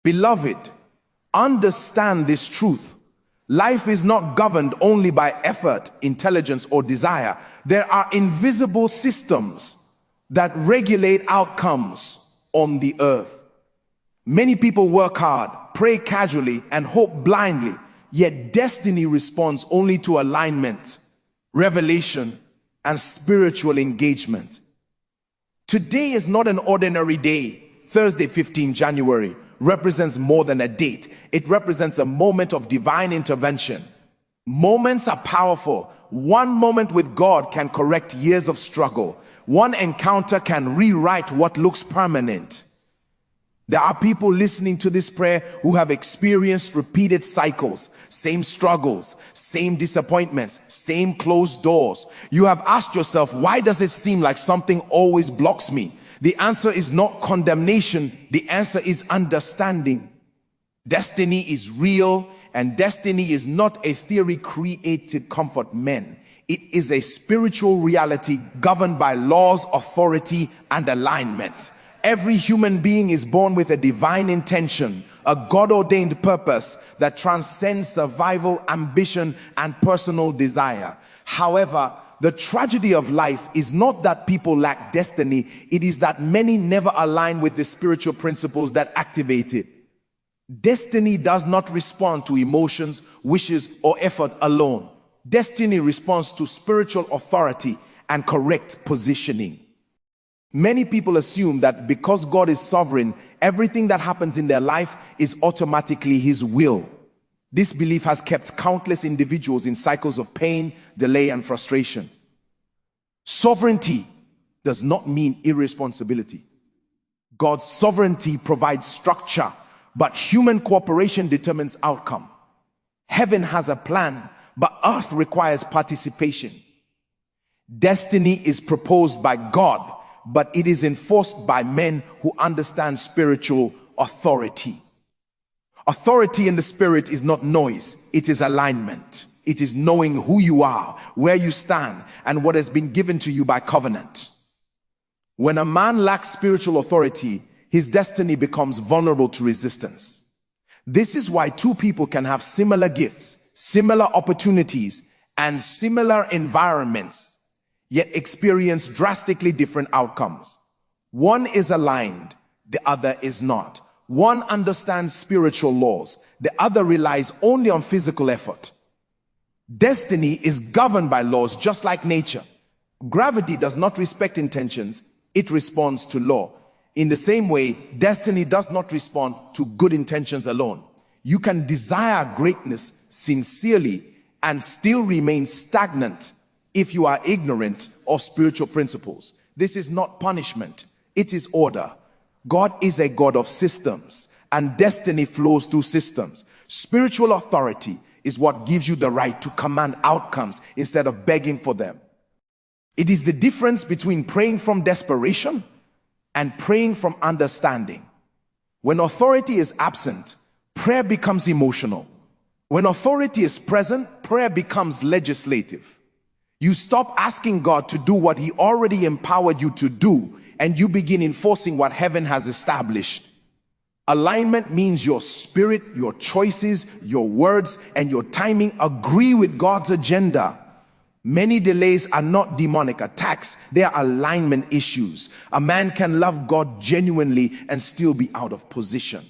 Beloved, understand this truth. Life is not governed only by effort, intelligence, or desire. There are invisible systems that regulate outcomes on the earth. Many people work hard, pray casually, and hope blindly, yet destiny responds only to alignment, revelation, and spiritual engagement. Today is not an ordinary day. Thursday, 15 January, represents more than a date. It represents a moment of divine intervention. Moments are powerful. One moment with God can correct years of struggle. One encounter can rewrite what looks permanent. There are people listening to this prayer who have experienced repeated cycles, same struggles, same disappointments, same closed doors. You have asked yourself, why does it seem like something always blocks me? The answer is not condemnation. The answer is understanding. Destiny is real, and destiny is not a theory created to comfort men. It is a spiritual reality governed by laws, authority, and alignment. Every human being is born with a divine intention, a God-ordained purpose that transcends survival, ambition, and personal desire. However, the tragedy of life is not that people lack destiny. It is that many never align with the spiritual principles that activate it. Destiny does not respond to emotions, wishes, or effort alone. Destiny responds to spiritual authority and correct positioning. Many people assume that because God is sovereign, everything that happens in their life is automatically His will. This belief has kept countless individuals in cycles of pain, delay, and frustration. Sovereignty does not mean irresponsibility. God's sovereignty provides structure, but human cooperation determines outcome. Heaven has a plan, but earth requires participation. Destiny is proposed by God, but it is enforced by men who understand spiritual authority. Authority in the spirit is not noise, it is alignment. It is knowing who you are, where you stand, and what has been given to you by covenant. When a man lacks spiritual authority, his destiny becomes vulnerable to resistance. This is why two people can have similar gifts, similar opportunities, and similar environments, yet experience drastically different outcomes. One is aligned, the other is not. One understands spiritual laws, the other relies only on physical effort. Destiny is governed by laws just like nature. Gravity does not respect intentions, it responds to law. In the same way, destiny does not respond to good intentions alone. You can desire greatness sincerely and still remain stagnant if you are ignorant of spiritual principles. This is not punishment, it is order. God is a God of systems, and destiny flows through systems. Spiritual authority is what gives you the right to command outcomes instead of begging for them. It is the difference between praying from desperation and praying from understanding. When authority is absent, prayer becomes emotional. When authority is present, prayer becomes legislative. You stop asking God to do what He already empowered you to do, and you begin enforcing what heaven has established. Alignment means your spirit, your choices, your words, and your timing agree with God's agenda. Many delays are not demonic attacks, they are alignment issues. A man can love God genuinely and still be out of position.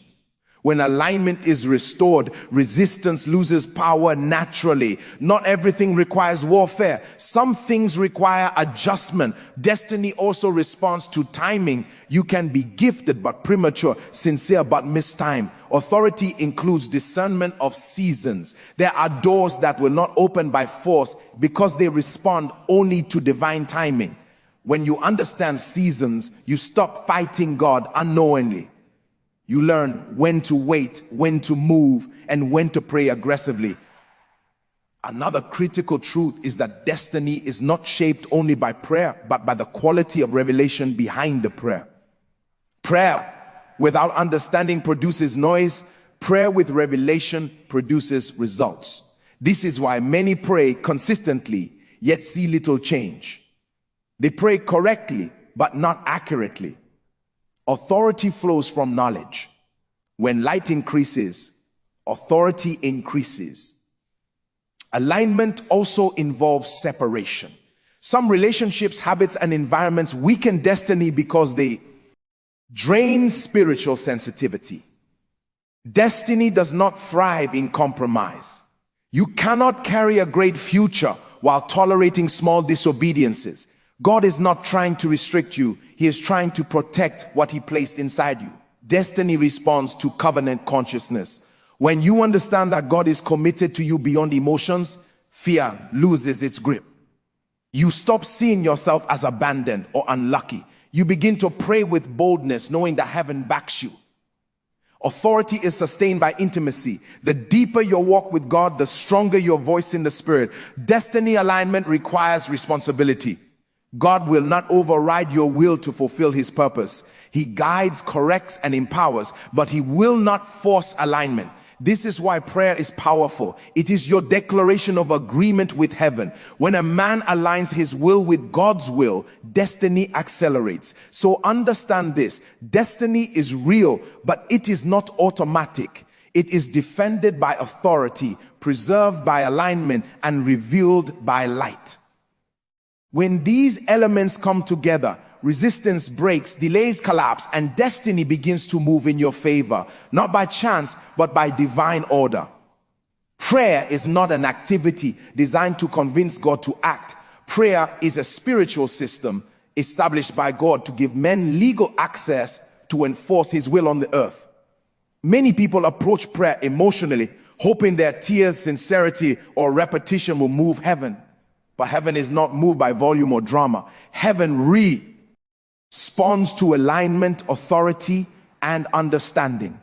When alignment is restored, resistance loses power naturally. Not everything requires warfare. Some things require adjustment. Destiny also responds to timing. You can be gifted but premature, sincere but mistimed. Authority includes discernment of seasons. There are doors that will not open by force because they respond only to divine timing. When you understand seasons, you stop fighting God unknowingly. You learn when to wait, when to move, and when to pray aggressively. Another critical truth is that destiny is not shaped only by prayer, but by the quality of revelation behind the prayer. Prayer without understanding produces noise. Prayer with revelation produces results. This is why many pray consistently, yet see little change. They pray correctly, but not accurately. Authority flows from knowledge. When light increases, authority increases. Alignment also involves separation. Some relationships, habits, and environments weaken destiny because they drain spiritual sensitivity. Destiny does not thrive in compromise. You cannot carry a great future while tolerating small disobediences. God is not trying to restrict you. He is trying to protect what He placed inside you. Destiny responds to covenant consciousness. When you understand that God is committed to you beyond emotions, fear loses its grip. You stop seeing yourself as abandoned or unlucky. You begin to pray with boldness, knowing that heaven backs you. Authority is sustained by intimacy. The deeper your walk with God, the stronger your voice in the Spirit. Destiny alignment requires responsibility. God will not override your will to fulfill His purpose. He guides, corrects, and empowers, but He will not force alignment. This is why prayer is powerful. It is your declaration of agreement with heaven. When a man aligns his will with God's will, destiny accelerates. So understand this. Destiny is real, but it is not automatic. It is defended by authority, preserved by alignment, and revealed by light. When these elements come together, resistance breaks, delays collapse, and destiny begins to move in your favor, not by chance, but by divine order. Prayer is not an activity designed to convince God to act. Prayer is a spiritual system established by God to give men legal access to enforce His will on the earth. Many people approach prayer emotionally, hoping their tears, sincerity, or repetition will move heaven. But heaven is not moved by volume or drama. Heaven responds to alignment, authority, and understanding.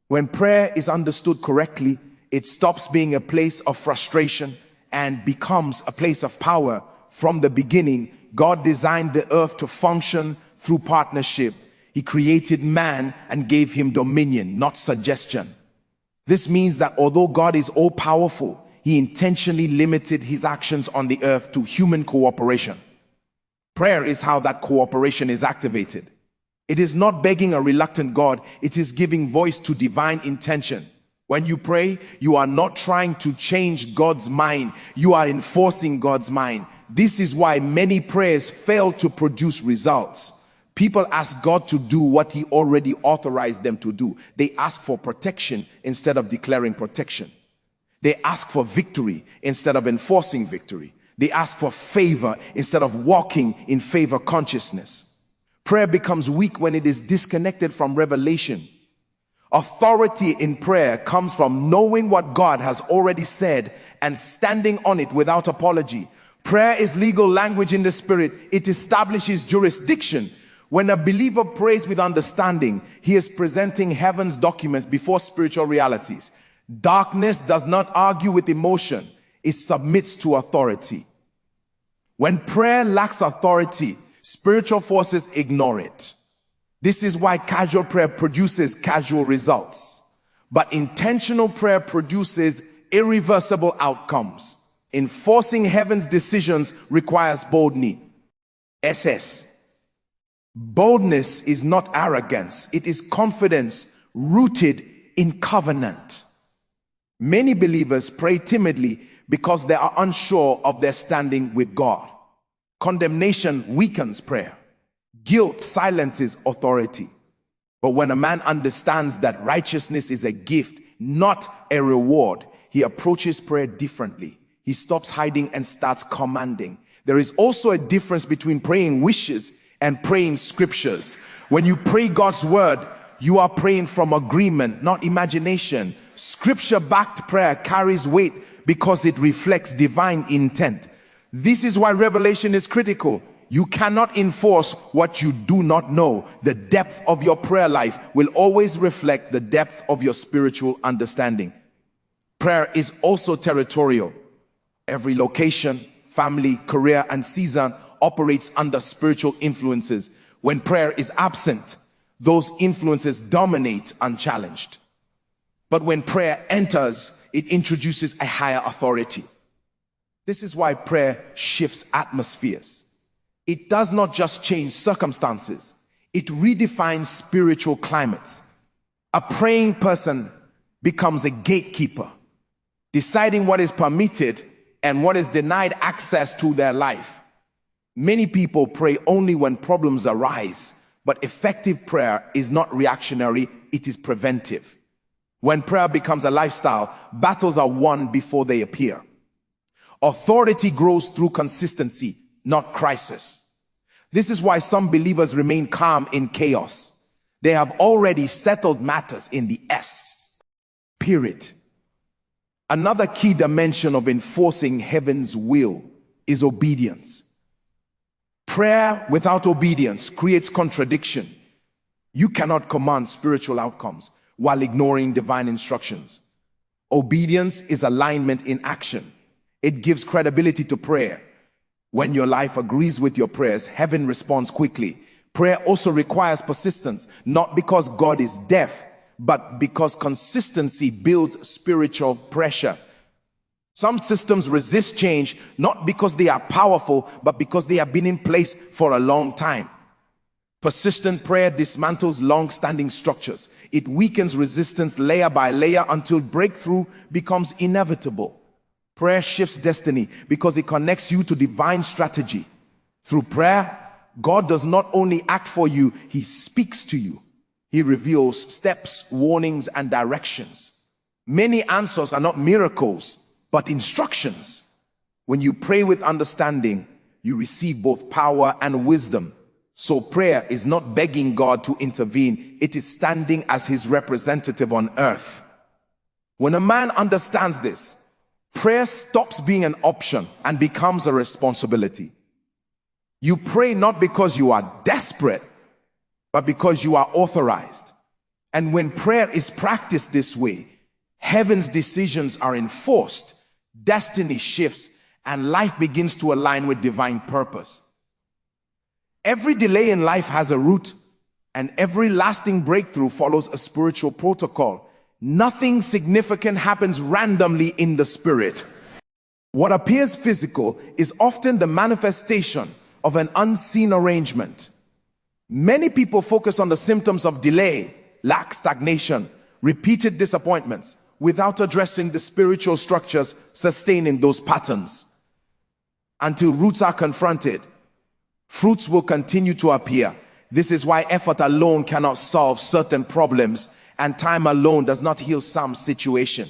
When prayer is understood correctly, it stops being a place of frustration and becomes a place of power. From the beginning, God designed the earth to function through partnership. He created man and gave him dominion, not suggestion. This means that although God is all-powerful, He intentionally limited His actions on the earth to human cooperation. Prayer is how that cooperation is activated. It is not begging a reluctant God, it is giving voice to divine intention. When you pray, you are not trying to change God's mind, you are enforcing God's mind. This is why many prayers fail to produce results. People ask God to do what He already authorized them to do. They ask for protection instead of declaring protection. They ask for victory instead of enforcing victory. They ask for favor instead of walking in favor consciousness. Prayer becomes weak when it is disconnected from revelation. Authority in prayer comes from knowing what God has already said and standing on it without apology. Prayer is legal language in the Spirit. It establishes jurisdiction. When a believer prays with understanding, he is presenting heaven's documents before spiritual realities. Darkness does not argue with emotion, it submits to authority. When prayer lacks authority, spiritual forces ignore it. This is why casual prayer produces casual results, but intentional prayer produces irreversible outcomes. Enforcing heaven's decisions requires boldness. Boldness is not arrogance, it is confidence rooted in covenant. Many believers pray timidly because they are unsure of their standing with God. Condemnation weakens prayer. Guilt silences authority. But when a man understands that righteousness is a gift, not a reward, he approaches prayer differently. He stops hiding and starts commanding. There is also a difference between praying wishes and praying scriptures. When you pray God's word, you are praying from agreement, not imagination. Scripture-backed prayer carries weight because it reflects divine intent. This is why revelation is critical. You cannot enforce what you do not know. The depth of your prayer life will always reflect the depth of your spiritual understanding. Prayer is also territorial. Every location, family, career, and season operates under spiritual influences. When prayer is absent, those influences dominate unchallenged. But when prayer enters, it introduces a higher authority. This is why prayer shifts atmospheres. It does not just change circumstances, it redefines spiritual climates. A praying person becomes a gatekeeper, deciding what is permitted and what is denied access to their life. Many people pray only when problems arise, but effective prayer is not reactionary, it is preventive. When prayer becomes a lifestyle, battles are won before they appear. Authority grows through consistency, not crisis. This is why some believers remain calm in chaos. They have already settled matters in the S. Period. Another key dimension of enforcing heaven's will is obedience. Prayer without obedience creates contradiction. You cannot command spiritual outcomes while ignoring divine instructions. Obedience is alignment in action. It gives credibility to prayer. When your life agrees with your prayers, heaven responds quickly. Prayer also requires persistence, not because God is deaf, but because consistency builds spiritual pressure. Some systems resist change, not because they are powerful, but because they have been in place for a long time. Persistent prayer dismantles long-standing structures. It weakens resistance layer by layer until breakthrough becomes inevitable. Prayer shifts destiny because it connects you to divine strategy. Through prayer, God does not only act for you, He speaks to you. He reveals steps, warnings, and directions. Many answers are not miracles, but instructions. When you pray with understanding, you receive both power and wisdom. So prayer is not begging God to intervene, it is standing as His representative on earth. When a man understands this, prayer stops being an option and becomes a responsibility. You pray not because you are desperate, but because you are authorized. And when prayer is practiced this way, heaven's decisions are enforced, destiny shifts, and life begins to align with divine purpose. Every delay in life has a root, and every lasting breakthrough follows a spiritual protocol. Nothing significant happens randomly in the spirit. What appears physical is often the manifestation of an unseen arrangement. Many people focus on the symptoms of delay, lack, stagnation, repeated disappointments, without addressing the spiritual structures sustaining those patterns. Until roots are confronted, fruits will continue to appear. This is why effort alone cannot solve certain problems, and time alone does not heal some situation.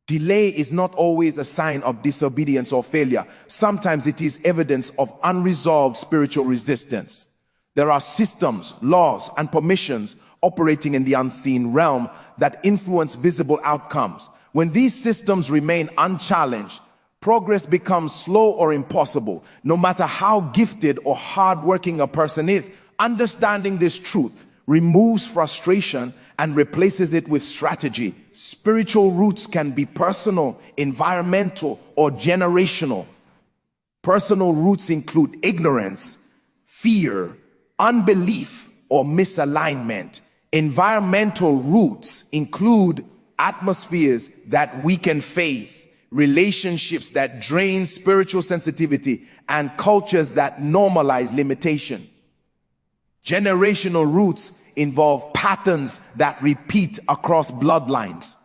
Delay is not always a sign of disobedience or failure. Sometimes it is evidence of unresolved spiritual resistance. There are systems, laws, and permissions operating in the unseen realm that influence visible outcomes. When these systems remain unchallenged, progress becomes slow or impossible. No matter how gifted or hardworking a person is, understanding this truth removes frustration and replaces it with strategy. Spiritual roots can be personal, environmental, or generational. Personal roots include ignorance, fear, unbelief, or misalignment. Environmental roots include atmospheres that weaken faith, relationships that drain spiritual sensitivity, and cultures that normalize limitation. Generational roots involve patterns that repeat across bloodlines,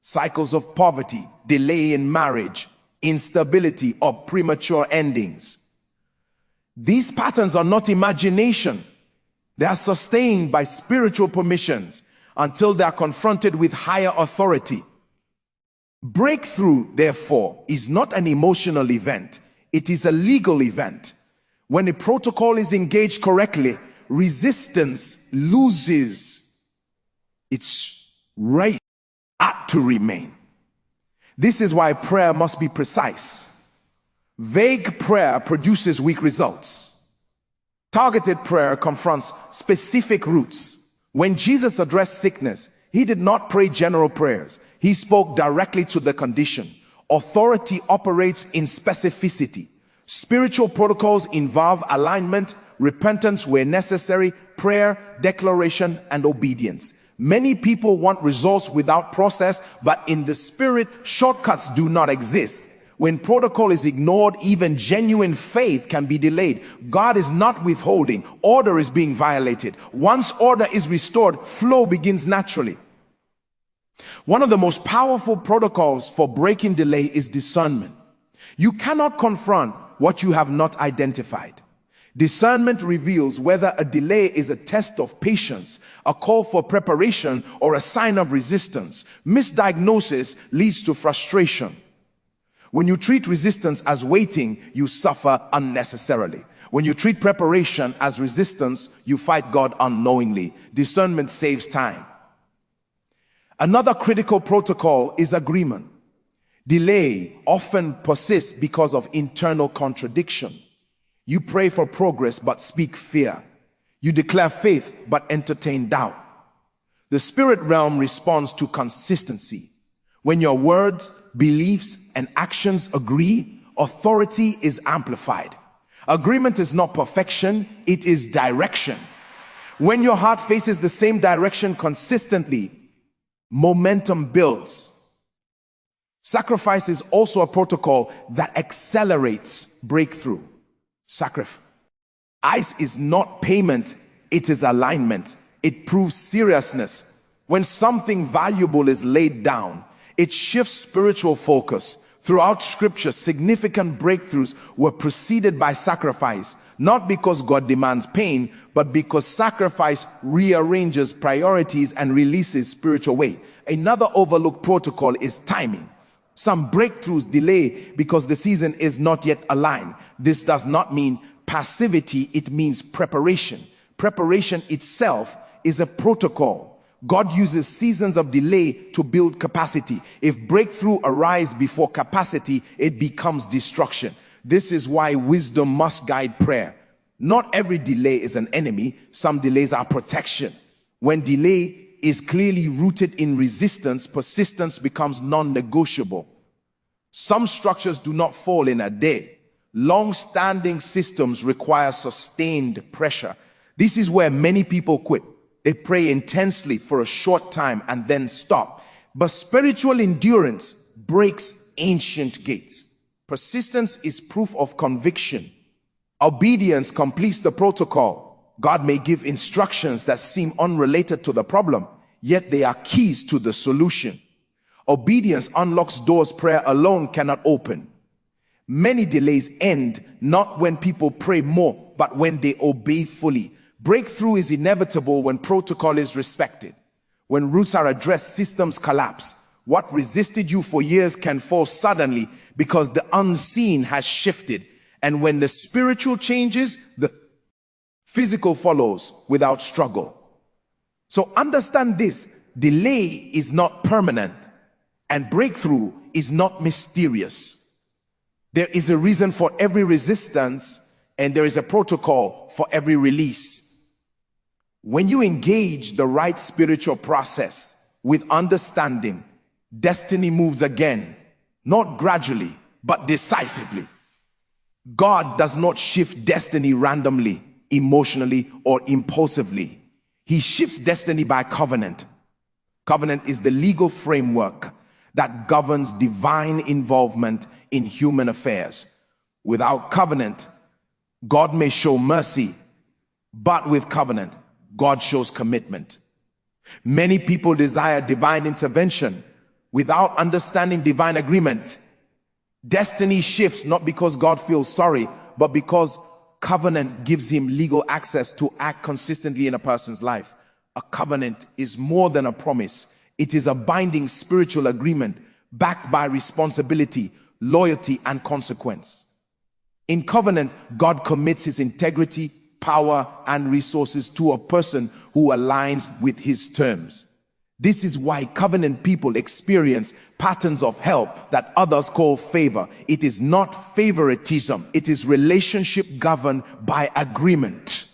cycles of poverty, delay in marriage, instability, or premature endings. These patterns are not imagination. They are sustained by spiritual permissions until they are confronted with higher authority. Breakthrough, therefore, is not an emotional event. It is a legal event. When a protocol is engaged correctly, resistance loses its right to remain. This is why prayer must be precise. Vague prayer produces weak results. Targeted prayer confronts specific roots. When Jesus addressed sickness, He did not pray general prayers. He spoke directly to the condition. Authority operates in specificity. Spiritual protocols involve alignment, repentance where necessary, prayer, declaration, and obedience. Many people want results without process, but in the spirit, shortcuts do not exist. When protocol is ignored, even genuine faith can be delayed. God is not withholding. Order is being violated. Once order is restored, flow begins naturally. One of the most powerful protocols for breaking delay is discernment. You cannot confront what you have not identified. Discernment reveals whether a delay is a test of patience, a call for preparation, or a sign of resistance. Misdiagnosis leads to frustration. When you treat resistance as waiting, you suffer unnecessarily. When you treat preparation as resistance, you fight God unknowingly. Discernment saves time. Another critical protocol is agreement. Delay often persists because of internal contradiction. You pray for progress but speak fear. You declare faith but entertain doubt. The spirit realm responds to consistency. When your words, beliefs, and actions agree, authority is amplified. Agreement is not perfection, it is direction. When your heart faces the same direction consistently, momentum builds. Sacrifice is also a protocol that accelerates breakthrough. Sacrifice is not payment, it is alignment. It proves seriousness. When something valuable is laid down, it shifts spiritual focus. Throughout Scripture, significant breakthroughs were preceded by sacrifice, not because God demands pain, but because sacrifice rearranges priorities and releases spiritual weight. Another overlooked protocol is timing. Some breakthroughs delay because the season is not yet aligned. This does not mean passivity, it means preparation. Preparation itself is a protocol. God uses seasons of delay to build capacity. If breakthrough arrives before capacity, it becomes destruction. This is why wisdom must guide prayer. Not every delay is an enemy. Some delays are protection. When delay is clearly rooted in resistance, persistence becomes non-negotiable. Some structures do not fall in a day. Long-standing systems require sustained pressure. This is where many people quit. They pray intensely for a short time and then stop. But spiritual endurance breaks ancient gates. Persistence is proof of conviction. Obedience completes the protocol. God may give instructions that seem unrelated to the problem, yet they are keys to the solution. Obedience unlocks doors prayer alone cannot open. Many delays end not when people pray more, but when they obey fully. Breakthrough is inevitable when protocol is respected. When roots are addressed, systems collapse. What resisted you for years can fall suddenly because the unseen has shifted. And when the spiritual changes, the physical follows without struggle. So understand this: delay is not permanent, and breakthrough is not mysterious. There is a reason for every resistance, and there is a protocol for every release. When you engage the right spiritual process with understanding, destiny moves again, not gradually, but decisively. God does not shift destiny randomly, emotionally, or impulsively. He shifts destiny by covenant. Covenant is the legal framework that governs divine involvement in human affairs. Without covenant, God may show mercy, but with covenant, God shows commitment. Many people desire divine intervention without understanding divine agreement. Destiny shifts not because God feels sorry, but because covenant gives him legal access to act consistently in a person's life. A covenant is more than a promise. It is a binding spiritual agreement backed by responsibility, loyalty, and consequence. In covenant, God commits his integrity, power, and resources to a person who aligns with his terms. This is why covenant people experience patterns of help that others call favor. It is not favoritism. It is relationship governed by agreement.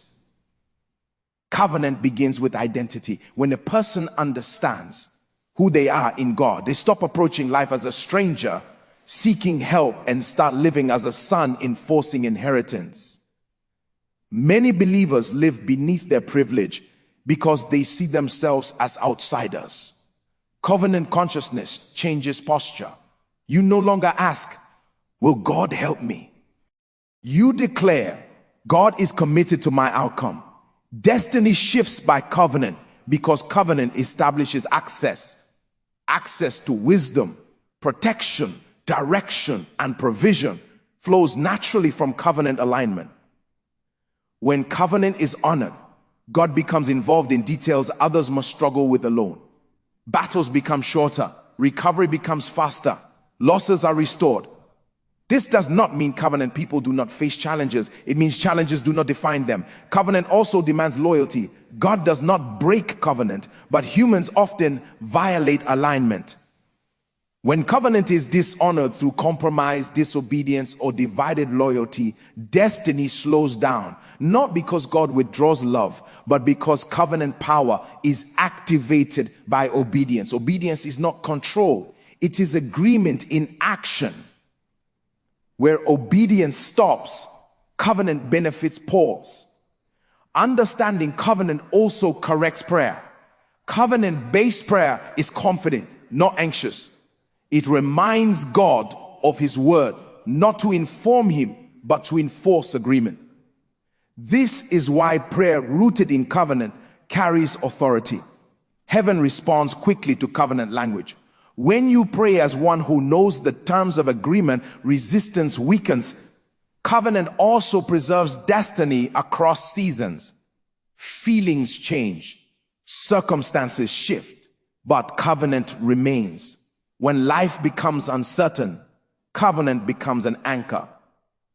Covenant begins with identity. When a person understands who they are in God, they stop approaching life as a stranger, seeking help, and start living as a son, enforcing inheritance. Many believers live beneath their privilege because they see themselves as outsiders. Covenant consciousness changes posture. You no longer ask, will God help me? You declare, God is committed to my outcome. Destiny shifts by covenant because covenant establishes access. Access to wisdom, protection, direction, and provision flows naturally from covenant alignment. When covenant is honored, God becomes involved in details others must struggle with alone. Battles become shorter, recovery becomes faster, losses are restored. This does not mean covenant people do not face challenges. It means challenges do not define them. Covenant also demands loyalty. God does not break covenant, but humans often violate alignment. When covenant is dishonored through compromise, disobedience, or divided loyalty, destiny slows down, not because God withdraws love, but because covenant power is activated by obedience. Obedience is not control. It is agreement in action. Where obedience stops, covenant benefits pause. Understanding covenant also corrects prayer. Covenant-based prayer is confident, not anxious. It reminds God of his word, not to inform him, but to enforce agreement. This is why prayer rooted in covenant carries authority. Heaven responds quickly to covenant language. When you pray as one who knows the terms of agreement, resistance weakens. Covenant also preserves destiny across seasons. Feelings change, circumstances shift, but covenant remains. When life becomes uncertain, covenant becomes an anchor.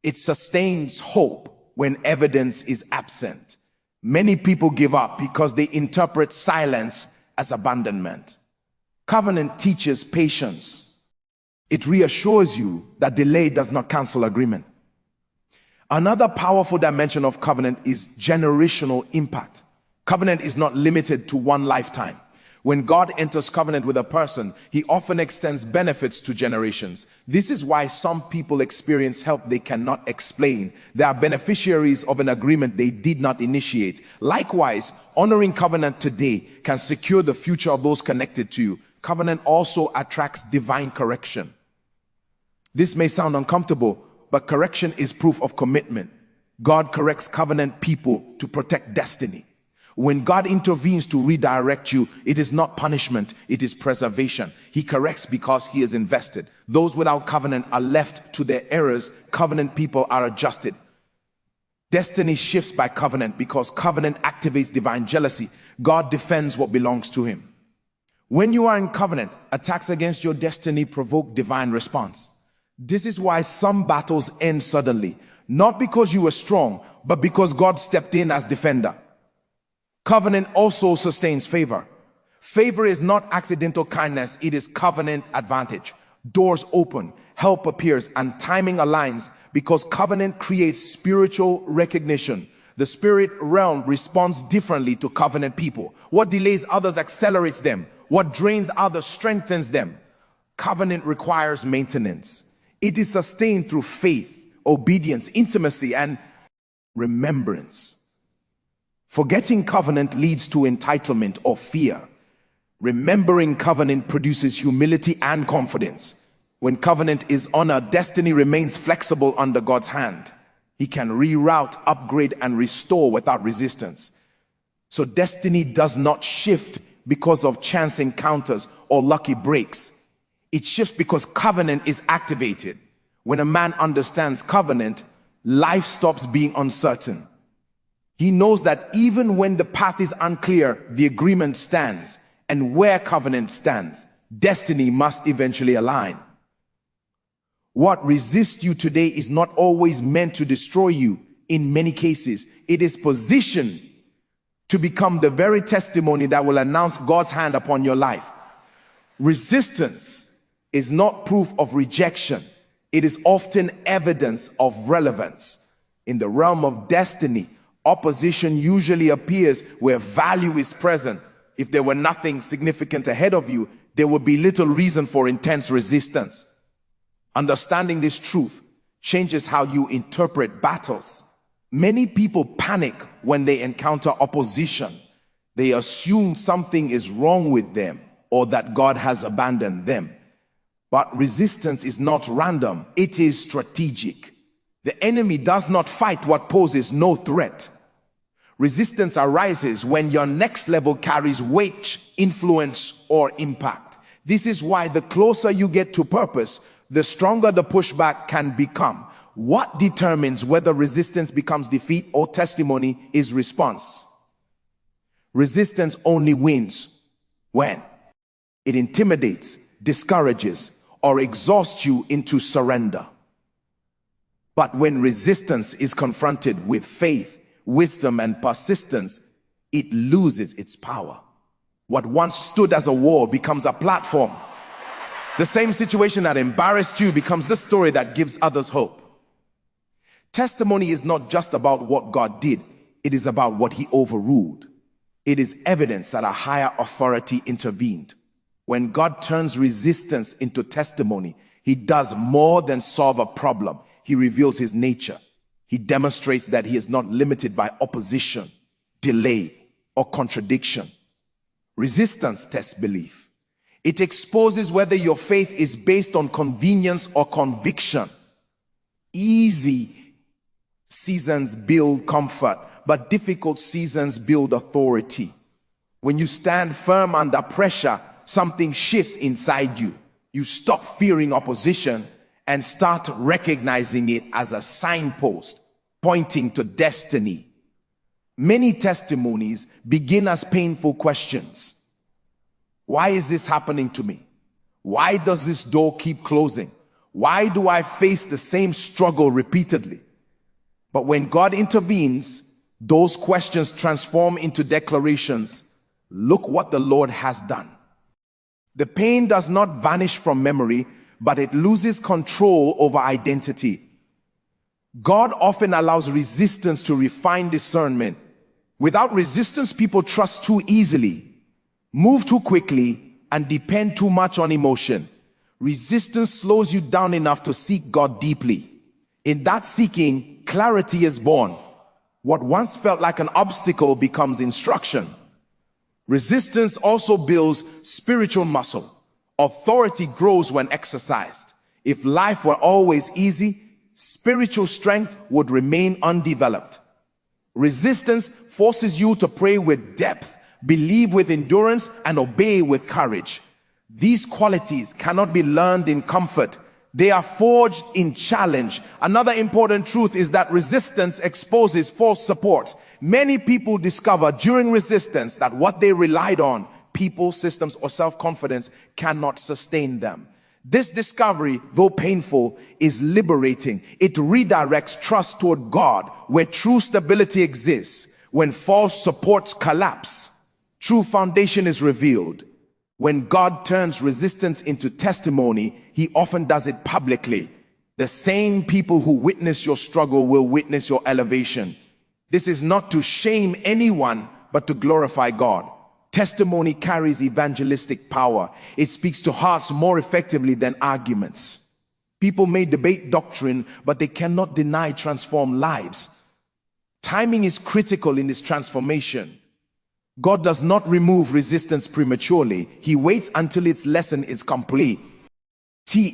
It sustains hope when evidence is absent. Many people give up because they interpret silence as abandonment. Covenant teaches patience. It reassures you that delay does not cancel agreement. Another powerful dimension of covenant is generational impact. Covenant is not limited to one lifetime. When God enters covenant with a person, he often extends benefits to generations. This is why some people experience help they cannot explain. They are beneficiaries of an agreement they did not initiate. Likewise, honoring covenant today can secure the future of those connected to you. Covenant also attracts divine correction. This may sound uncomfortable, but correction is proof of commitment. God corrects covenant people to protect destiny. When God intervenes to redirect you, it is not punishment, it is preservation. He corrects because he is invested. Those without covenant are left to their errors. Covenant people are adjusted. Destiny shifts by covenant because covenant activates divine jealousy. God defends what belongs to him. When you are in covenant, attacks against your destiny provoke divine response. This is why some battles end suddenly, not because you were strong, but because God stepped in as defender. Covenant also sustains favor. Favor is not accidental kindness, it is covenant advantage. Doors open, help appears, and timing aligns because covenant creates spiritual recognition. The spirit realm responds differently to covenant people. What delays others accelerates them. What drains others strengthens them. Covenant requires maintenance. It is sustained through faith, obedience, intimacy, and remembrance. Forgetting covenant leads to entitlement or fear. Remembering covenant produces humility and confidence. When covenant is honored, destiny remains flexible under God's hand. He can reroute, upgrade, and restore without resistance. So destiny does not shift because of chance encounters or lucky breaks. It shifts because covenant is activated. When a man understands covenant, life stops being uncertain. He knows that even when the path is unclear, the agreement stands. And where covenant stands, destiny must eventually align. What resists you today is not always meant to destroy you. In many cases, it is positioned to become the very testimony that will announce God's hand upon your life. Resistance is not proof of rejection. It is often evidence of relevance. In the realm of destiny, opposition usually appears where value is present. If there were nothing significant ahead of you, there would be little reason for intense resistance. Understanding this truth changes how you interpret battles. Many people panic when they encounter opposition. They assume something is wrong with them or that God has abandoned them. But resistance is not random, it is strategic. The enemy does not fight what poses no threat. Resistance arises when your next level carries weight, influence, or impact. This is why the closer you get to purpose, the stronger the pushback can become. What determines whether resistance becomes defeat or testimony is response. Resistance only wins when it intimidates, discourages, or exhausts you into surrender. But when resistance is confronted with faith, wisdom, and persistence, it loses its power. What once stood as a wall becomes a platform. The same situation that embarrassed you becomes the story that gives others hope. Testimony is not just about what God did, it is about what he overruled. It is evidence that a higher authority intervened. When God turns resistance into testimony, he does more than solve a problem. He reveals his nature. He demonstrates that he is not limited by opposition, delay, or contradiction. Resistance tests belief. It exposes whether your faith is based on convenience or conviction. Easy seasons build comfort, but difficult seasons build authority. When you stand firm under pressure, something shifts inside you. You stop fearing opposition and start recognizing it as a signpost pointing to destiny. Many testimonies begin as painful questions. Why is this happening to me? Why does this door keep closing? Why do I face the same struggle repeatedly? But when God intervenes, those questions transform into declarations. Look what the Lord has done. The pain does not vanish from memory, but it loses control over identity. God often allows resistance to refine discernment. Without resistance, people trust too easily, move too quickly, and depend too much on emotion. Resistance slows you down enough to seek God deeply. In that seeking, clarity is born. What once felt like an obstacle becomes instruction. Resistance also builds spiritual muscle. Authority grows when exercised. If life were always easy, spiritual strength would remain undeveloped. Resistance forces you to pray with depth, believe with endurance, and obey with courage. These qualities cannot be learned in comfort. They are forged in challenge. Another important truth is that resistance exposes false support. Many people discover during resistance that what they relied on, people, systems, or self-confidence, cannot sustain them. This discovery, though painful, is liberating. It redirects trust toward God, where true stability exists. When false supports collapse, true foundation is revealed. When God turns resistance into testimony, he often does it publicly. The same people who witness your struggle will witness your elevation. This is not to shame anyone, but to glorify God. Testimony carries evangelistic power. It speaks to hearts more effectively than arguments. People may debate doctrine, but they cannot deny transformed lives. Timing is critical in this transformation. God does not remove resistance prematurely. He waits until its lesson is complete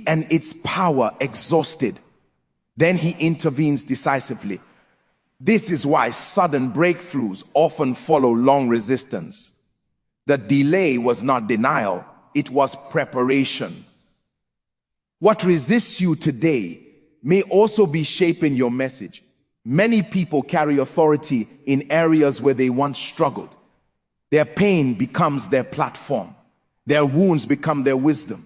and its power exhausted. Then he intervenes decisively. This is why sudden breakthroughs often follow long resistance. The delay was not denial, it was preparation. What resists you today may also be shaping your message. Many people carry authority in areas where they once struggled. Their pain becomes their platform. Their wounds become their wisdom.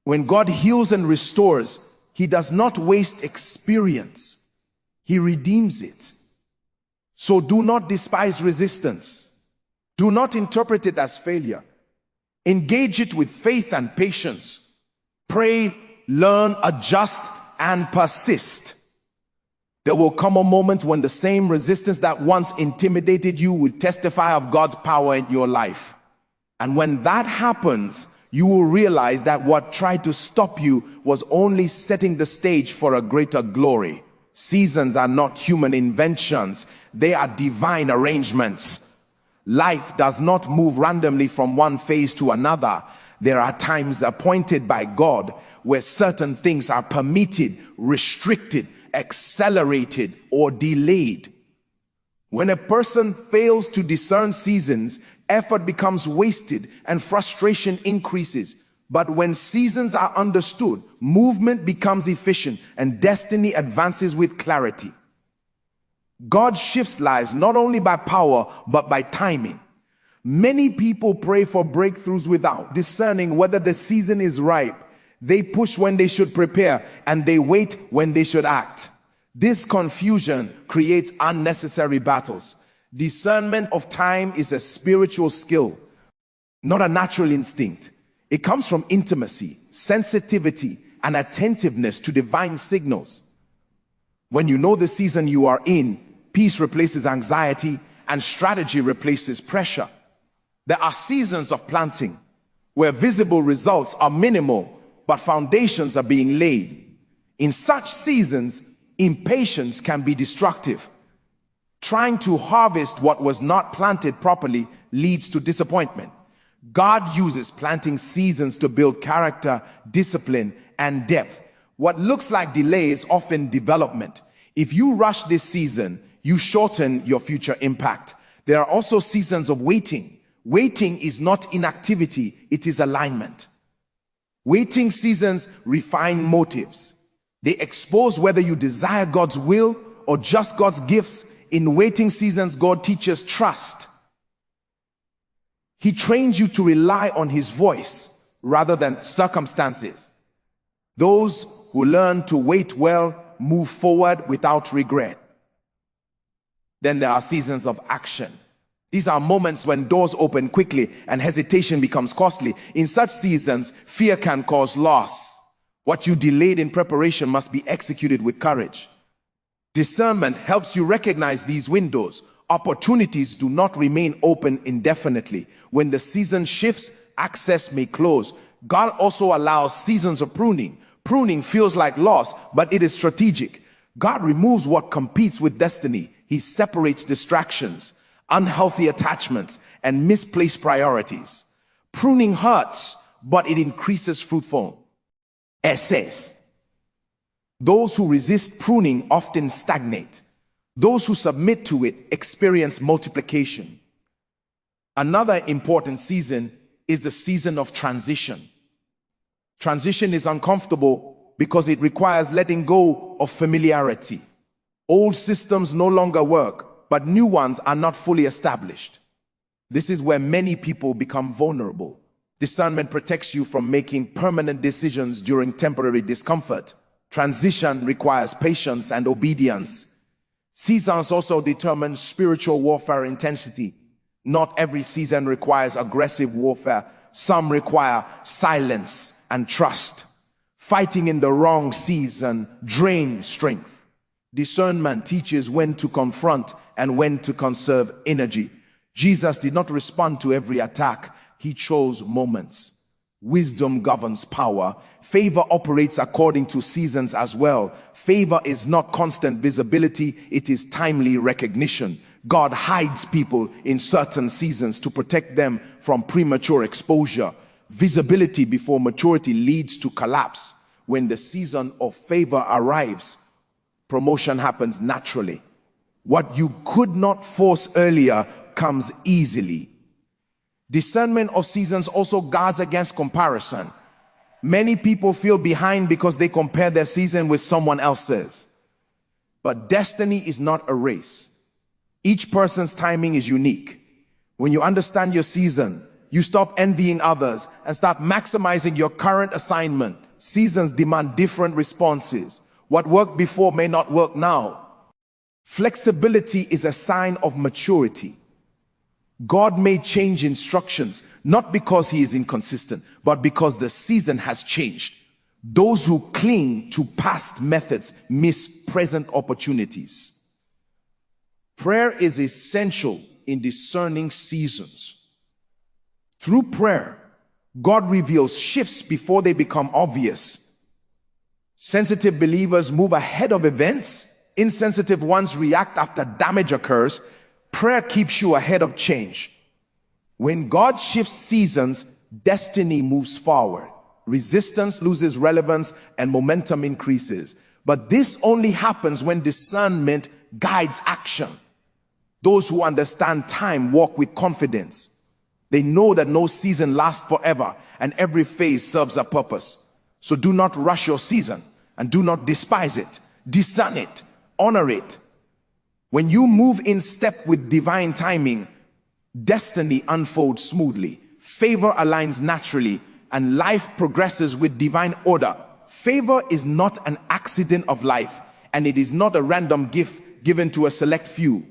When God heals and restores, he does not waste experience. He redeems it. So do not despise resistance. Do not interpret it as failure. Engage it with faith and patience. Pray, learn, adjust, and persist. There will come a moment when the same resistance that once intimidated you will testify of God's power in your life. And when that happens, you will realize that what tried to stop you was only setting the stage for a greater glory. Seasons are not human inventions. They are divine arrangements. Life does not move randomly from one phase to another. There are times appointed by God where certain things are permitted, restricted, accelerated, or delayed. When a person fails to discern seasons, effort becomes wasted and frustration increases. But when seasons are understood, movement becomes efficient and destiny advances with clarity. God shifts lives not only by power, but by timing. Many people pray for breakthroughs without discerning whether the season is ripe. They push when they should prepare, and they wait when they should act. This confusion creates unnecessary battles. Discernment of time is a spiritual skill, not a natural instinct. It comes from intimacy, sensitivity, and attentiveness to divine signals. When you know the season you are in, peace replaces anxiety and strategy replaces pressure. There are seasons of planting where visible results are minimal, but foundations are being laid. In such seasons, impatience can be destructive. Trying to harvest what was not planted properly leads to disappointment. God uses planting seasons to build character, discipline, and depth. What looks like delay is often development. If you rush this season, you shorten your future impact. There are also seasons of waiting. Waiting is not inactivity, it is alignment. Waiting seasons refine motives. They expose whether you desire God's will or just God's gifts. In waiting seasons, God teaches trust. He trains you to rely on his voice rather than circumstances. Those who learn to wait well move forward without regret. Then there are seasons of action. These are moments when doors open quickly and hesitation becomes costly. In such seasons, fear can cause loss. What you delayed in preparation must be executed with courage. Discernment helps you recognize these windows. Opportunities do not remain open indefinitely. When the season shifts, access may close. God also allows seasons of pruning. Pruning feels like loss, but it is strategic. God removes what competes with destiny. He separates distractions, unhealthy attachments, and misplaced priorities. Pruning hurts, but it increases fruitfulness. Those who resist pruning often stagnate. Those who submit to it experience multiplication. Another important season is the season of transition. Transition is uncomfortable because it requires letting go of familiarity. Old systems no longer work, but new ones are not fully established. This is where many people become vulnerable. Discernment protects you from making permanent decisions during temporary discomfort. Transition requires patience and obedience. Seasons also determine spiritual warfare intensity. Not every season requires aggressive warfare. Some require silence and trust. Fighting in the wrong season drains strength. Discernment teaches when to confront and when to conserve energy. Jesus did not respond to every attack. He chose moments. Wisdom governs power. Favor operates according to seasons as well. Favor is not constant visibility, it is timely recognition. God hides people in certain seasons to protect them from premature exposure. Visibility before maturity leads to collapse. When the season of favor arrives, promotion happens naturally. What you could not force earlier comes easily. Discernment of seasons also guards against comparison. Many people feel behind because they compare their season with someone else's. But destiny is not a race. Each person's timing is unique. When you understand your season, you stop envying others and start maximizing your current assignment. Seasons demand different responses. What worked before may not work now. Flexibility is a sign of maturity. God may change instructions, not because he is inconsistent, but because the season has changed. Those who cling to past methods miss present opportunities. Prayer is essential in discerning seasons. Through prayer, God reveals shifts before they become obvious. Sensitive believers move ahead of events. Insensitive ones react after damage occurs. Prayer keeps you ahead of change. When God shifts seasons, destiny moves forward. Resistance loses relevance and momentum increases. But this only happens when discernment guides action. Those who understand time walk with confidence. They know that no season lasts forever and every phase serves a purpose. So do not rush your season and do not despise it. Discern it, honor it. When you move in step with divine timing, destiny unfolds smoothly. Favor aligns naturally and life progresses with divine order. Favor is not an accident of life, and it is not a random gift given to a select few.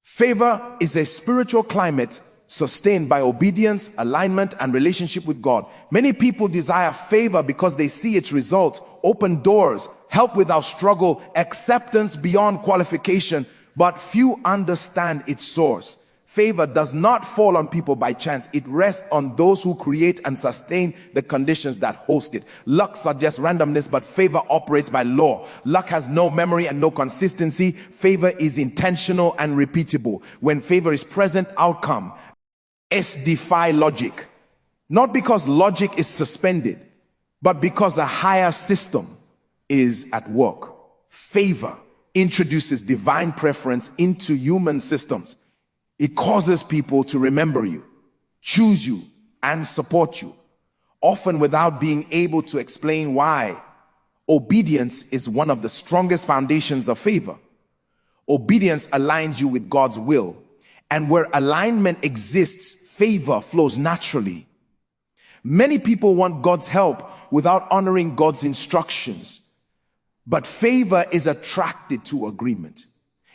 Favor is a spiritual climate sustained by obedience, alignment, and relationship with God. Many people desire favor because they see its results, open doors, help without struggle, acceptance beyond qualification, but few understand its source. Favor does not fall on people by chance. It rests on those who create and sustain the conditions that host it. Luck suggests randomness, but favor operates by law. Luck has no memory and no consistency. Favor is intentional and repeatable. When favor is present, outcome defy logic. Not because logic is suspended, but because a higher system is at work. Favor introduces divine preference into human systems. It causes people to remember you, choose you, and support you, often without being able to explain why. Obedience is one of the strongest foundations of favor. Obedience aligns you with God's will, and where alignment exists, favor flows naturally. Many people want God's help without honoring God's instructions, but favor is attracted to agreement.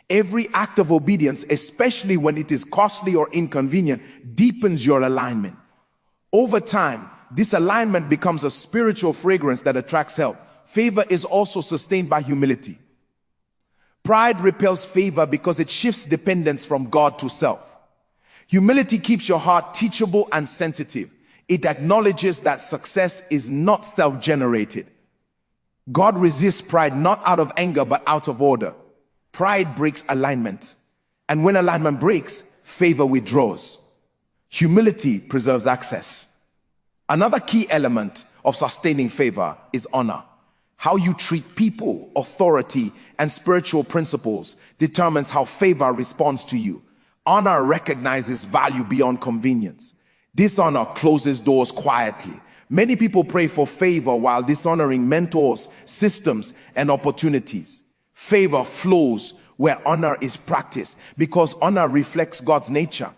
Every act of obedience, especially when it is costly or inconvenient, deepens your alignment. Over time, this alignment becomes a spiritual fragrance that attracts help. Favor is also sustained by humility. Pride repels favor because it shifts dependence from God to self. Humility keeps your heart teachable and sensitive. It acknowledges that success is not self-generated. God resists pride not out of anger but out of order. Pride breaks alignment, and when alignment breaks, favor withdraws. Humility preserves access. Another key element of sustaining favor is honor. How you treat people, authority, and spiritual principles determines how favor responds to you. Honor recognizes value beyond convenience. Dishonor closes doors quietly. Many people pray for favor while dishonoring mentors, systems, and opportunities. Favor flows where honor is practiced because honor reflects God's nature.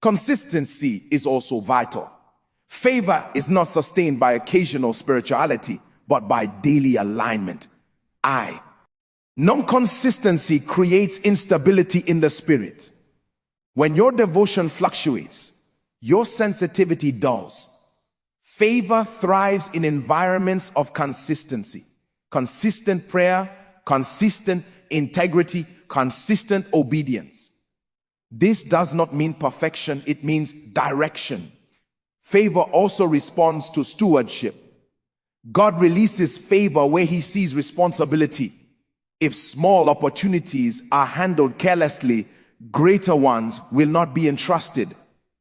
Consistency is also vital. Favor is not sustained by occasional spirituality, but by daily alignment. Non-consistency creates instability in the spirit. When your devotion fluctuates, your sensitivity dulls. Favor thrives in environments of consistency. Consistent prayer, consistent integrity, consistent obedience. This does not mean perfection, it means direction. Favor also responds to stewardship. God releases favor where he sees responsibility. If small opportunities are handled carelessly, greater ones will not be entrusted.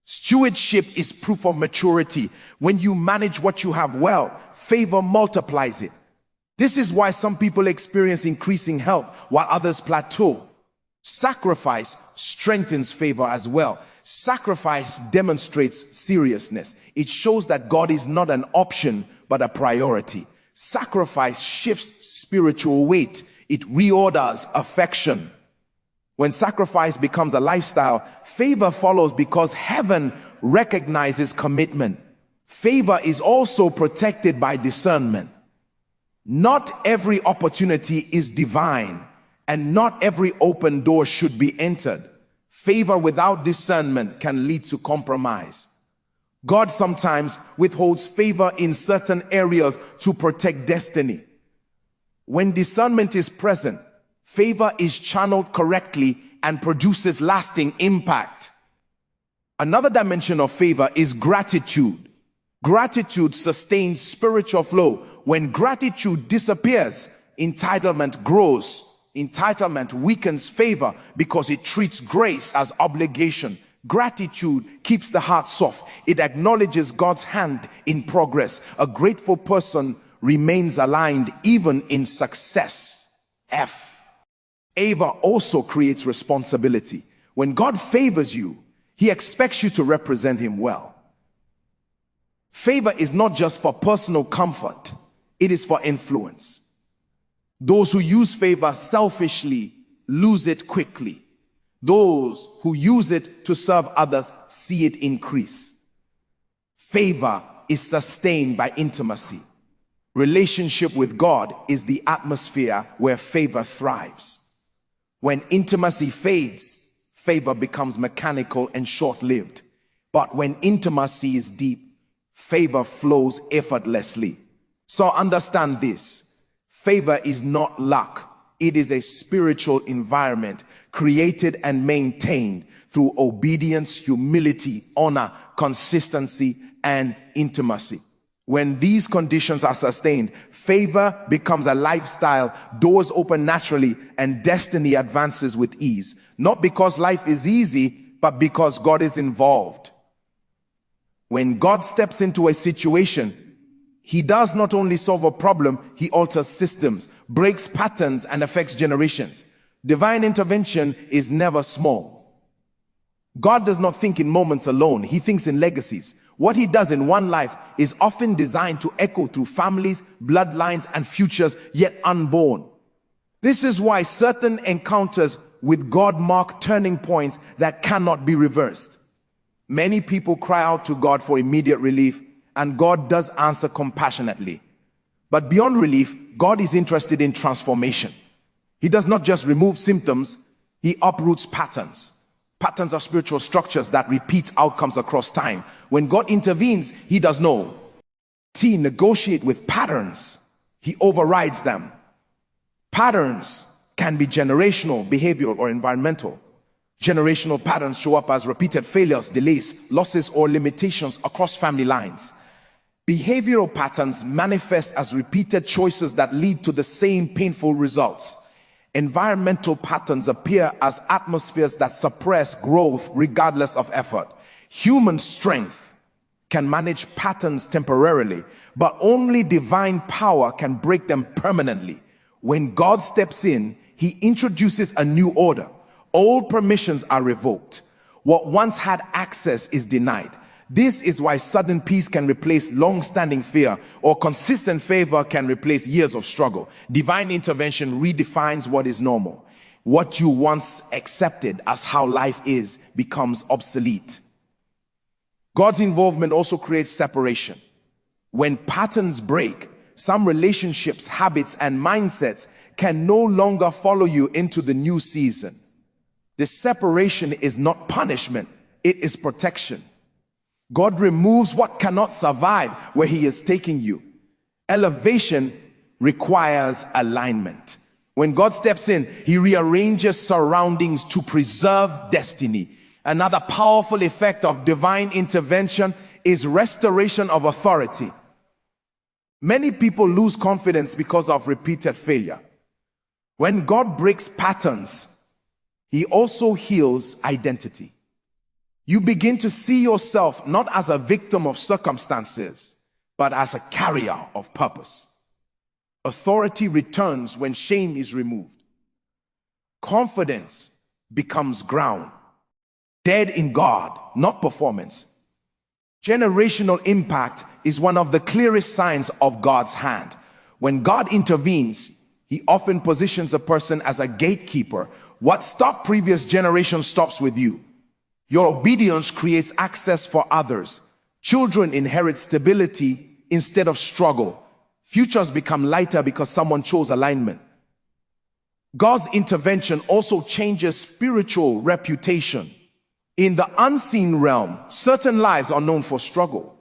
Stewardship is proof of maturity. When you manage what you have well, favor multiplies it. This is why some people experience increasing help while others plateau. Sacrifice strengthens favor as well. Sacrifice demonstrates seriousness. It shows that God is not an option, but a priority. Sacrifice shifts spiritual weight. It reorders affection. When sacrifice becomes a lifestyle, favor follows because heaven recognizes commitment. Favor is also protected by discernment. Not every opportunity is divine, and not every open door should be entered. Favor without discernment can lead to compromise. God sometimes withholds favor in certain areas to protect destiny. When discernment is present, favor is channeled correctly and produces lasting impact. Another dimension of favor is gratitude. Gratitude sustains spiritual flow. When gratitude disappears, entitlement grows. Entitlement weakens favor because it treats grace as obligation. Gratitude keeps the heart soft. It acknowledges God's hand in progress. A grateful person remains aligned even in success. Favor also creates responsibility. When God favors you, He expects you to represent him well. Favor is not just for personal comfort, it is for influence. Those who use favor selfishly lose it quickly. Those who use it to serve others see it increase. Favor is sustained by intimacy. Relationship with God is the atmosphere where favor thrives. When intimacy fades, favor becomes mechanical and short-lived. But when intimacy is deep, favor flows effortlessly. So understand this. Favor is not luck. It is a spiritual environment created and maintained through obedience, humility, honor, consistency, and intimacy. When these conditions are sustained, favor becomes a lifestyle, doors open naturally, and destiny advances with ease. Not because life is easy, but because God is involved. When God steps into a situation, he does not only solve a problem, he alters systems, breaks patterns, and affects generations. Divine intervention is never small. God does not think in moments alone, he thinks in legacies. What he does in one life is often designed to echo through families, bloodlines, and futures yet unborn. This is why certain encounters with God mark turning points that cannot be reversed. Many people cry out to God for immediate relief, and God does answer compassionately. But beyond relief, God is interested in transformation. He does not just remove symptoms, he uproots patterns. Patterns are spiritual structures that repeat outcomes across time. When God intervenes, he does not negotiate with patterns. He overrides them. Patterns can be generational, behavioral, or environmental. Generational patterns show up as repeated failures, delays, losses, or limitations across family lines. Behavioral patterns manifest as repeated choices that lead to the same painful results. Environmental patterns appear as atmospheres that suppress growth regardless of effort. Human strength can manage patterns temporarily, but only divine power can break them permanently. When God steps in, he introduces a new order. Old permissions are revoked. What once had access is denied. This is why sudden peace can replace long-standing fear, or consistent favor can replace years of struggle. Divine intervention redefines what is normal. What you once accepted as how life is becomes obsolete. God's involvement also creates separation. When patterns break, some relationships, habits, and mindsets can no longer follow you into the new season. This separation is not punishment, it is protection. God removes what cannot survive where he is taking you. Elevation requires alignment. When God steps in, he rearranges surroundings to preserve destiny. Another powerful effect of divine intervention is restoration of authority. Many people lose confidence because of repeated failure. When God breaks patterns, he also heals identity. You begin to see yourself not as a victim of circumstances, but as a carrier of purpose. Authority returns when shame is removed. Confidence becomes ground. Dead in God, not performance. Generational impact is one of the clearest signs of God's hand. When God intervenes, he often positions a person as a gatekeeper. What stopped previous generations stops with you. Your obedience creates access for others. Children inherit stability instead of struggle. Futures become lighter because someone chose alignment. God's intervention also changes spiritual reputation. In the unseen realm, certain lives are known for struggle.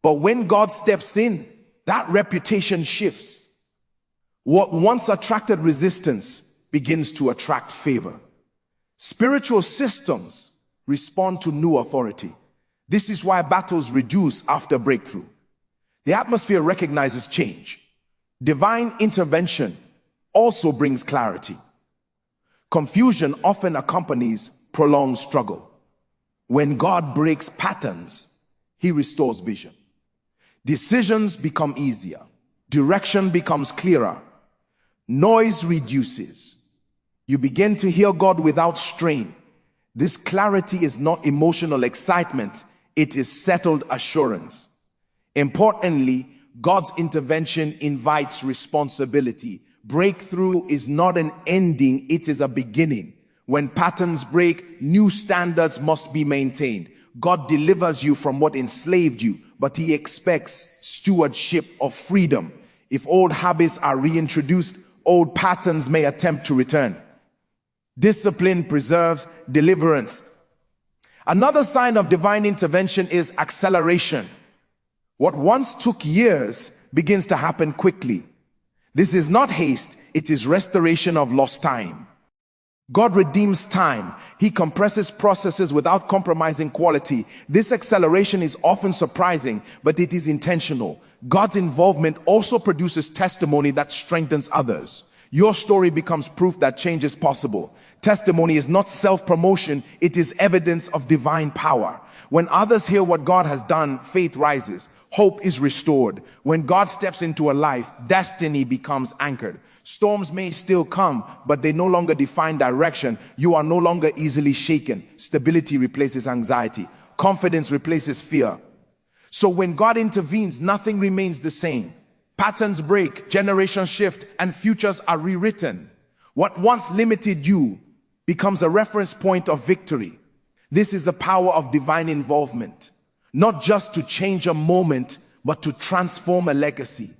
But when God steps in, that reputation shifts. What once attracted resistance begins to attract favor. Spiritual systems respond to new authority. This is why battles reduce after breakthrough. The atmosphere recognizes change. Divine intervention also brings clarity. Confusion often accompanies prolonged struggle. When God breaks patterns, he restores vision. Decisions become easier. Direction becomes clearer. Noise reduces. You begin to hear God without strain. This clarity is not emotional excitement, it is settled assurance. Importantly, God's intervention invites responsibility. Breakthrough is not an ending, it is a beginning. When patterns break, new standards must be maintained. God delivers you from what enslaved you, but He expects stewardship of freedom. If old habits are reintroduced, old patterns may attempt to return. Discipline preserves deliverance. Another sign of divine intervention is acceleration. What once took years begins to happen quickly. This is not haste, it is restoration of lost time. God redeems time. He compresses processes without compromising quality. This acceleration is often surprising, but it is intentional. God's involvement also produces testimony that strengthens others. Your story becomes proof that change is possible. Testimony is not self-promotion, it is evidence of divine power. When others hear what God has done, faith rises, hope is restored. When God steps into a life, destiny becomes anchored. Storms may still come, but they no longer define direction. You are no longer easily shaken. Stability replaces anxiety. Confidence replaces fear. So when God intervenes, nothing remains the same. Patterns break, generations shift, and futures are rewritten. What once limited you becomes a reference point of victory. This is the power of divine involvement. Not just to change a moment, but to transform a legacy.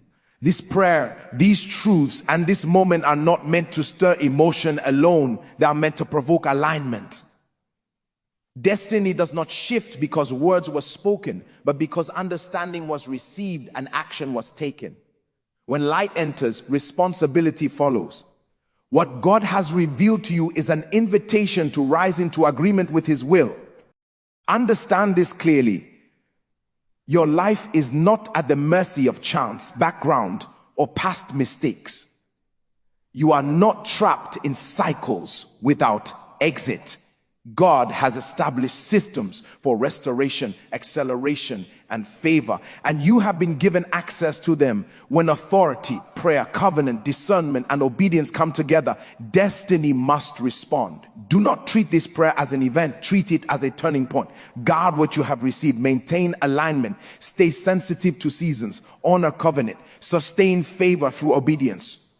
This prayer, these truths, and this moment are not meant to stir emotion alone. They are meant to provoke alignment. Destiny does not shift because words were spoken, but because understanding was received and action was taken. When light enters, responsibility follows. What God has revealed to you is an invitation to rise into agreement with His will. Understand this clearly. Your life is not at the mercy of chance, background, or past mistakes. You are not trapped in cycles without exit. God has established systems for restoration, acceleration, and favor, and you have been given access to them. When authority, prayer, covenant, discernment, and obedience come together, destiny must respond. Do not treat this prayer as an event, treat it as a turning point. Guard what you have received, maintain alignment, stay sensitive to seasons, honor covenant, sustain favor through obedience.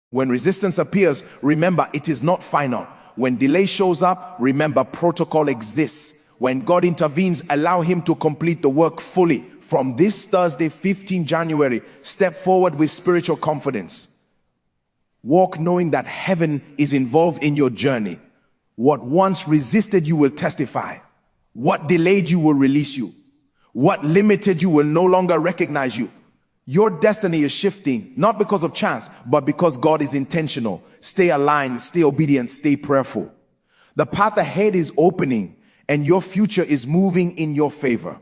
When resistance appears, remember it is not final. When delay shows up, remember protocol exists. When God intervenes, allow Him to complete the work fully. From this Thursday, 15 January, step forward with spiritual confidence. Walk knowing that heaven is involved in your journey. What once resisted you will testify. What delayed you will release you. What limited you will no longer recognize you. Your destiny is shifting, not because of chance, but because God is intentional. Stay aligned, stay obedient, stay prayerful. The path ahead is opening, and your future is moving in your favor.